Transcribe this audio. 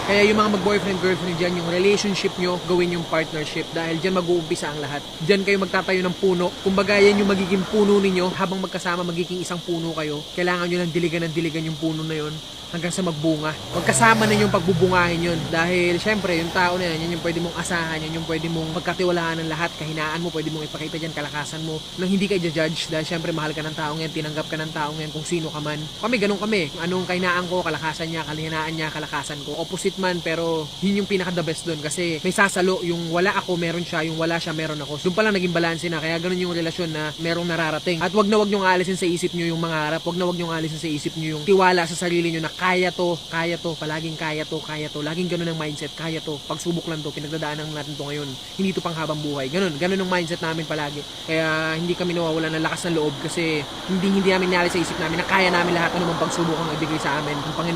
Kaya yung mga mag-boyfriend-girlfriend dyan, yung relationship nyo, gawin yung partnership. Dahil dyan mag-uumpisa ang lahat. Dyan kayo magtatayo ng puno. Kumbaga yan yung magiging puno ninyo. Habang magkasama, magiging isang puno kayo. Kailangan nyo ng diligan yung puno na yun hanggang sa magbunga. Magkasama na yung pagbubungahin yun. Dahil syempre, yung tao na yan yung pwede mong asahan, yan yung pwede mong pagkatiwalaan ng lahat, kahinaan mo, pwede mong ipakita dyan, kalakasan mo, nang hindi ka i-judge. Dahil syempre, mahal ka ng taong yan, tinanggap ka ng taong yan, kung sino ka man. Ganun kami. Anong kahinaan ko, kalakasan niya, kahinaan niya, kalakasan ko. Opposite man, pero yun yung pinaka-the best doon. Kasi may sasalo, yung wala ako, meron siya, yung wala siya, meron ako. Doon pa lang naging balanse na. Kaya ganun yung relasyon na merong nararating. At wag na wag nyo alisin sa isip nyo yung mangarap. Wag na wag nyo alisin sa isip nyo yung tiwala sa sarili nyo na kaya to, palaging kaya to. Laging ganun ang mindset, kaya to. Pagsubok lang to, pinagdadaanan natin to ngayon. Hindi to pang habang buhay. Ganun ang mindset namin palagi. Kaya hindi kami nawawalan ng lakas ng loob kasi hindi namin naalis sa isip namin na kaya namin lahat anumang pagsubok ang ibigay sa amin ng Panginoon.